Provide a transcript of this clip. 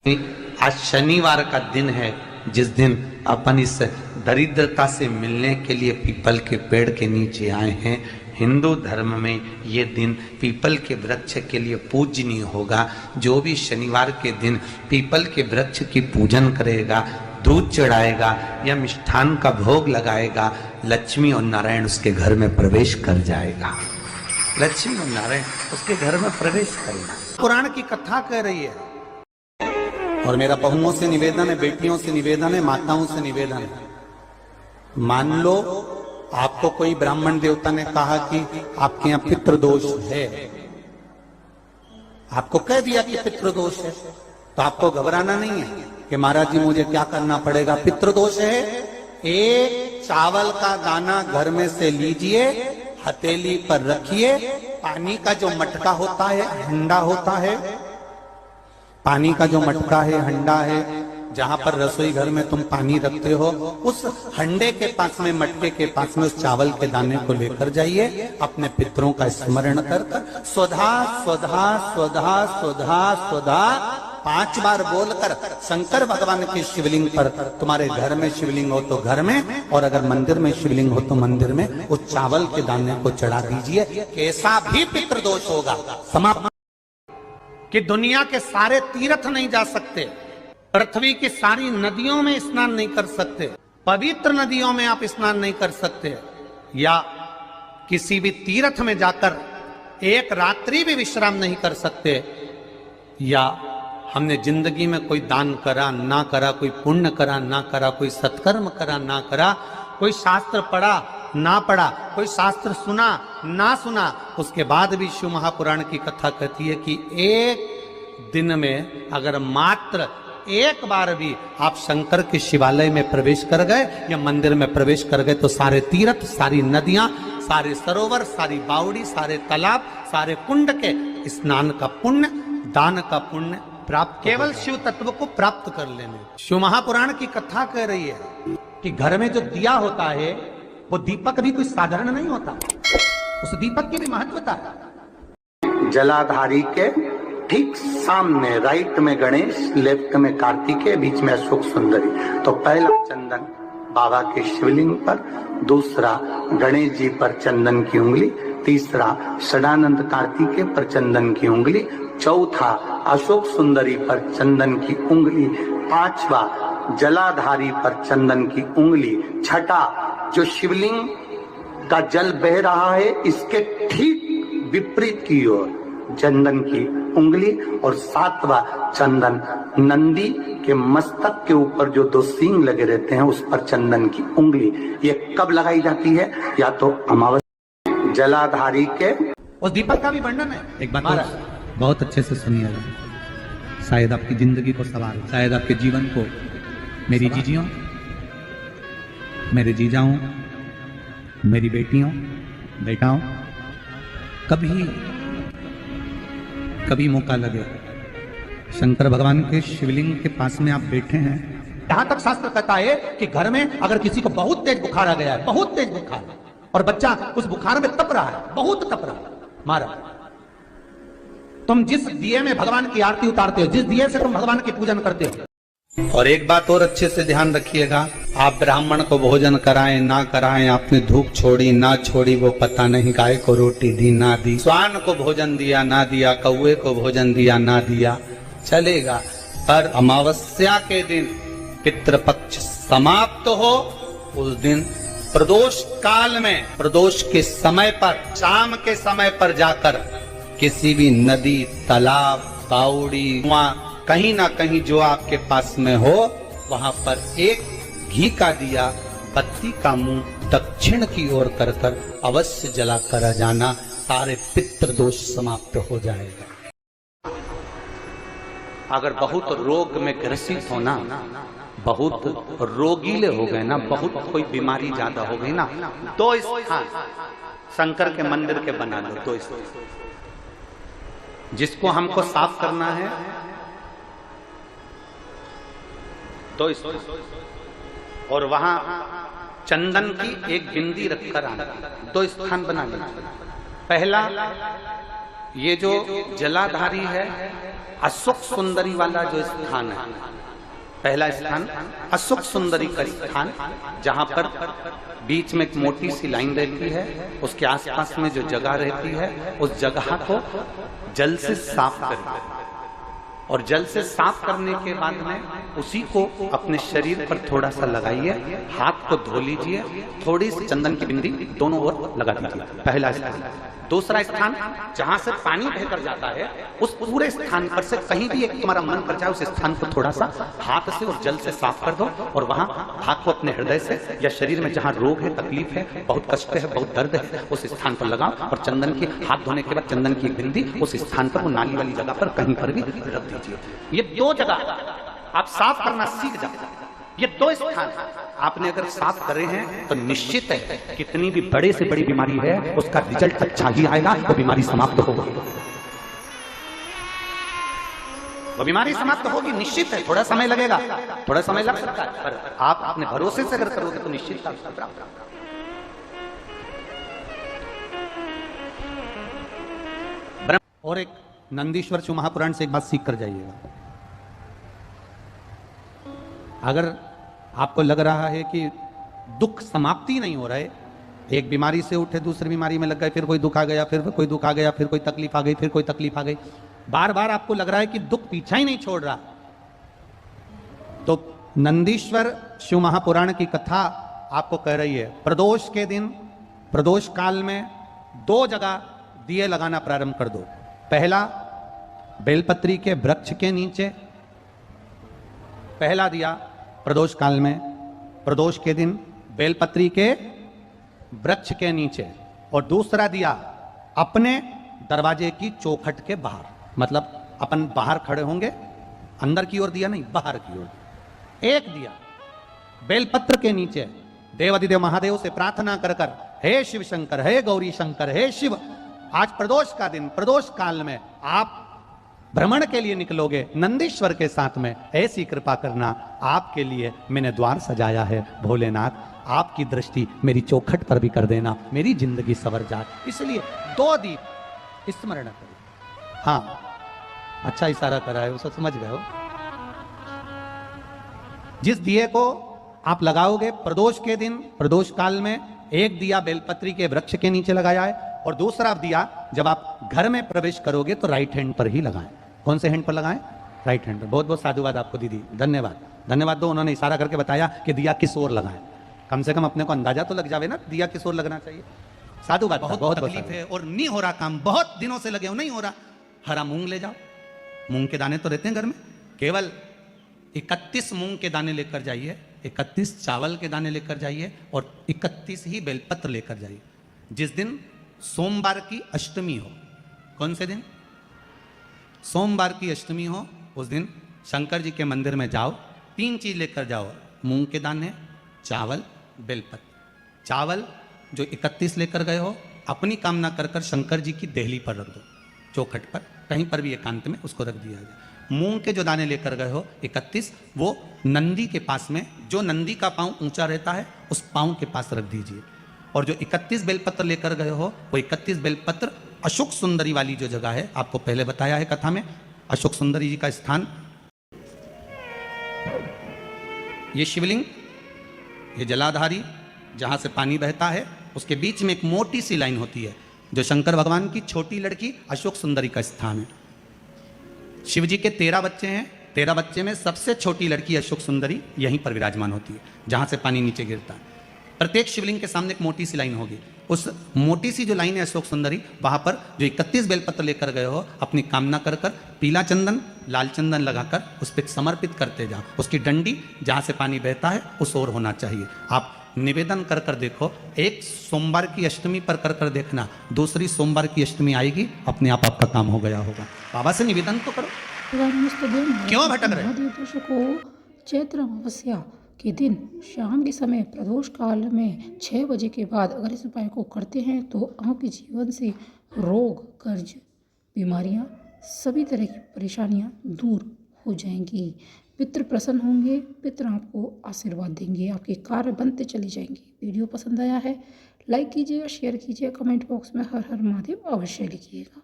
आज शनिवार का दिन है, जिस दिन अपन इस दरिद्रता से मिलने के लिए पीपल के पेड़ के नीचे आए हैं। हिंदू धर्म में ये दिन पीपल के वृक्ष के लिए पूजनीय होगा। जो भी शनिवार के दिन पीपल के वृक्ष की पूजन करेगा, दूध चढ़ाएगा या मिष्ठान का भोग लगाएगा, लक्ष्मी और नारायण उसके घर में प्रवेश कर जाएगा। लक्ष्मी और नारायण उसके घर में प्रवेश करेगा। पुराण की कथा कह रही है। और मेरा बहुओं से निवेदन है, बेटियों से निवेदन है, माताओं से निवेदन है, मान लो आपको कोई ब्राह्मण देवता ने कहा कि आपके यहाँ पितृदोष है, आपको कह दिया कि पितृदोष है, तो आपको घबराना नहीं है कि महाराज जी मुझे क्या करना पड़ेगा। पितृदोष है, एक चावल का दाना घर में से लीजिए, हथेली पर रखिए, पानी का जो मटका होता है, हंडा होता है, पानी का जो मटका है, हंडा है, जहां पर रसोई घर में तुम पानी रखते हो, उस हंडे के पास में, मटके के पास में उस चावल के दाने को लेकर जाइए। अपने पितरों का स्मरण कर स्वधा स्वधा स्वधा स्वधा स्वधा 5 बार बोलकर शंकर भगवान के शिवलिंग पर, तुम्हारे घर में शिवलिंग हो तो घर में, और अगर मंदिर में शिवलिंग हो तो मंदिर में, उस चावल के दाने को चढ़ा दीजिए। कैसा भी पितृदोष होगा समाप्त। कि दुनिया के सारे तीर्थ नहीं जा सकते, पृथ्वी की सारी नदियों में स्नान नहीं कर सकते, पवित्र नदियों में आप स्नान नहीं कर सकते, या किसी भी तीर्थ में जाकर एक रात्रि भी विश्राम नहीं कर सकते, या हमने जिंदगी में कोई दान करा ना करा, कोई पुण्य करा ना करा, कोई सत्कर्म करा ना करा, कोई शास्त्र पढ़ा ना पढ़ा, कोई शास्त्र सुना ना सुना, उसके बाद भी शिव महापुराण की कथा कहती है कि एक दिन में अगर मात्र एक बार भी आप शंकर के शिवालय में प्रवेश कर गए या मंदिर में प्रवेश कर गए, तो सारे तीर्थ, सारी नदियां, सारे सरोवर, सारी बावड़ी, सारे तालाब, सारे कुंड के स्नान का पुण्य, दान का पुण्य प्राप्त, केवल शिव तत्व को प्राप्त कर लेने। शिव महापुराण की कथा कह रही है कि घर में जो दिया होता है, वो दीपक भी कोई साधारण नहीं होता, उस दीपक की भी महत्वता है। जलाधारी के ठीक सामने राइट में गणेश, लेफ्ट में कार्तिकेय, बीच में अशोक सुंदरी। तो पहला चंदन बाबा के शिवलिंग पर, दूसरा गणेश जी पर चंदन की उंगली, तीसरा सदानंद कार्तिकेय पर चंदन की उंगली, चौथा अशोक सुंदरी पर चंदन की उंगली, पांचवा जलाधारी पर चंदन की उंगली, छठा जो शिवलिंग का जल बह रहा है इसके ठीक विपरीत की ओर चंदन की उंगली, और सातवां चंदन नंदी के मस्तक के ऊपर जो 2 सींग लगे रहते हैं उस पर चंदन की उंगली। ये कब लगाई जाती है? या तो अमावस्या। जलाधारी के उस दीपक का भी वर्णन है। एक बात बहुत अच्छे से सुनिएगा, शायद आपकी जिंदगी को सवार, शायद आपके जीवन को। मेरी जीजियों, मेरे जीजाओं, मेरी बेटियों, बेटाओं, कभी मौका लगे, शंकर भगवान के शिवलिंग के पास में आप बैठे हैं, यहां तक शास्त्र कहता है कि घर में अगर किसी को बहुत तेज बुखार आ गया है, बहुत तेज बुखार, और बच्चा उस बुखार में तप रहा है, बहुत तप रहा है, मारा, तुम जिस दिए में भगवान की आरती उतारते हो, जिस दिए से तुम भगवान की पूजन करते हो। और एक बात और अच्छे से ध्यान रखिएगा, आप ब्राह्मण को भोजन कराएं ना कराएं, आपने धूप छोड़ी ना छोड़ी वो पता नहीं, गाय को रोटी दी ना दी, स्वान को भोजन दिया ना दिया, कौवे को भोजन दिया ना दिया, चलेगा। पर अमावस्या के दिन पितृपक्ष समाप्त हो, उस दिन प्रदोष काल में, प्रदोष के समय पर, शाम के समय पर जाकर किसी भी नदी, तालाब, बावड़ी, कुआं, कहीं ना कहीं जो आपके पास में हो, वहां पर एक घी का दिया, बत्ती का मुंह दक्षिण की ओर कर अवश्य जला कर जाना, सारे पितृदोष समाप्त हो जाएगा। अगर बहुत रोग में ग्रसित हो ना, बहुत रोगीले हो गए ना, बहुत कोई बीमारी ज्यादा हो गई ना, तो स्थान शंकर के मंदिर के बना लो। तो जिसको हमको साफ करना है तो और वहां चंदन की एक गिंदी रखकर आना, 2 स्थान बना लीजिए। पहला ये जो जलाधारी है अशोक सुंदरी वाला जो स्थान है, पहला स्थान अशोक सुंदरी का स्थान, जहां पर बीच में एक मोटी सी लाइन रहती है, उसके आसपास में जो जगह रहती है उस जगह को जल से साफ करें और जल से साफ करने के बाद में उसी को अपने शरीर पर थोड़ा सा लगाइए, हाथ को धो लीजिए, थोड़ी सी चंदन की बिंदी दोनों ओर लगा दीजिए। पहला स्थान। दूसरा स्थान जहां से पानी बहकर जाता है उस पूरे स्थान पर से कहीं भी एक तुम्हारा मन कर जाए उस स्थान को थोड़ा सा हाथ से और जल से साफ कर दो और वहां हाथ को अपने हृदय से या शरीर में जहां रोग है, तकलीफ है, बहुत कष्ट है, बहुत दर्द है, उस स्थान पर लगाओ और चंदन की हाथ धोने के बाद चंदन की बिंदी उस स्थान पर, वो नाली वाली जगह पर कहीं पर भी रख दीजिए। ये 2 जगह आप साफ करना सीख जाओ। ये 2 स्थान आपने अगर साफ करे हैं तो निश्चित है कितनी भी बड़े से बड़ी बीमारी है उसका रिजल्ट अच्छा ही आएगा, वो बीमारी समाप्त होगी। वो बीमारी समाप्त होगी, निश्चित है। थोड़ा समय लगेगा, थोड़ा समय लग सकता है, पर आप अपने भरोसे से अगर करोगे तो निश्चित प्राप्त। और एक नंदीश्वर शिव महापुराण से एक बात सीख कर जाइएगा। अगर आपको लग रहा है कि दुख समाप्ति नहीं हो रहा है, एक बीमारी से उठे दूसरी बीमारी में लग गए, फिर कोई दुख आ गया, फिर कोई दुख आ गया, फिर कोई तकलीफ आ गई, फिर कोई तकलीफ आ गई, बार बार आपको लग रहा है कि दुख पीछा ही नहीं छोड़ रहा, तो नंदीश्वर शिव महापुराण की कथा आपको कह रही है प्रदोष के दिन, प्रदोष काल में 2 जगह दिए लगाना प्रारंभ कर दो। पहला बेलपत्री के वृक्ष के नीचे, पहला दिया प्रदोष काल में, प्रदोष के दिन बेलपत्री के वृक्ष के नीचे, और दूसरा दिया अपने दरवाजे की चौखट के बाहर, मतलब अपन बाहर खड़े होंगे, अंदर की ओर दिया नहीं, बाहर की ओर। एक दिया बेलपत्र के नीचे, देवाधिदेव महादेव से प्रार्थना कर कर, हे शिव शंकर, हे गौरी शंकर, हे शिव, आज प्रदोष का दिन, प्रदोष काल में आप भ्रमण के लिए निकलोगे नंदीश्वर के साथ में, ऐसी कृपा करना, आपके लिए मैंने द्वार सजाया है भोलेनाथ, आपकी दृष्टि मेरी चौखट पर भी कर देना, मेरी जिंदगी सवर जाए। इसलिए 2 दीप स्मरण करो। हाँ, अच्छा इशारा करा है, उसे समझ गए हो। जिस दिए को आप लगाओगे प्रदोष के दिन, प्रदोष काल में, एक दिया बेलपत्री के वृक्ष के नीचे लगाया है और दूसरा दिया जब आप घर में प्रवेश करोगे तो राइट हैंड पर ही लगाएं। कौन से हैंड पर लगाएं? राइट हैंड पर। बहुत बहुत साधुवाद आपको दीदी, धन्यवाद, धन्यवाद दो, उन्होंने इशारा करके बताया कि दिया किस ओर लगाएं। कम से कम अपने को अंदाजा तो लग जावे ना दिया किस ओर लगना चाहिए। साधुवाद। बहुत तकलीफ है और नहीं हो रहा काम, बहुत दिनों से लगे हो, नहीं हो रहा, हरा मूंग ले जाओ। मूंग के दाने तो रहते हैं घर में, केवल 31 मूंग के दाने लेकर जाइए, 31 चावल के दाने लेकर जाइए और 31 ही बेलपत्र लेकर जाइए। जिस दिन सोमवार की अष्टमी हो, कौन से दिन? सोमवार की अष्टमी हो, उस दिन शंकर जी के मंदिर में जाओ, 3 चीज लेकर जाओ, मूंग के दाने, चावल, बेलपत्र। चावल जो 31 लेकर गए हो, अपनी कामना कर कर शंकर जी की देहली पर रख दो, चौखट पर, कहीं पर भी एकांत में उसको रख दिया जाए। मूंग के जो दाने लेकर गए हो 31, वो नंदी के पास में, जो नंदी का पांव ऊंचा रहता है उस पांव के पास रख दीजिए। और जो 31 बेलपत्र लेकर गए हो, वो 31 बेलपत्र अशोक सुंदरी वाली जो जगह है, आपको पहले बताया है कथा में, अशोक सुंदरी जी का स्थान, ये शिवलिंग, ये जलाधारी जहां से पानी बहता है, उसके बीच में एक मोटी सी लाइन होती है, जो शंकर भगवान की छोटी लड़की अशोक सुंदरी का स्थान है। शिव जी के 13 बच्चे हैं, 13 बच्चे में सबसे छोटी लड़की अशोक सुंदरी यहीं पर विराजमान होती है, जहां से पानी नीचे गिरता है। प्रत्येक शिवलिंग के सामने एक मोटी सी लाइन होगी, उस मोटी सी जो लाइन है अशोक सुंदरी, वहां पर जो 31 बेलपत्र लेकर गए हो, अपनी कामना कर कर पीला चंदन, लाल चंदन लगाकर उस पर समर्पित करते जाओ। उसकी डंडी जहां से पानी बहता है उस ओर होना चाहिए। आप निवेदन कर कर देखो, एक सोमवार की अष्टमी पर कर कर देखना, दूसरी सोमवार की अष्टमी आएगी, अपने आप आपका काम हो गया होगा। बाबा से निवेदन तो करो। क्यों भटक रहे? को चैत्र अमावस्या के दिन शाम के समय प्रदोष काल में 6 बजे के बाद अगर इस उपाय को करते हैं तो आपके जीवन से रोग, कर्ज, बीमारियां, सभी तरह की परेशानियां दूर हो जाएंगी। पितृ प्रसन्न होंगे, पितृ आपको आशीर्वाद देंगे, आपके कार्य बनते चले जाएंगे। वीडियो पसंद आया है लाइक कीजिएगा, शेयर कीजिएगा, कमेंट बॉक्स में हर हर महादेव अवश्य लिखिएगा।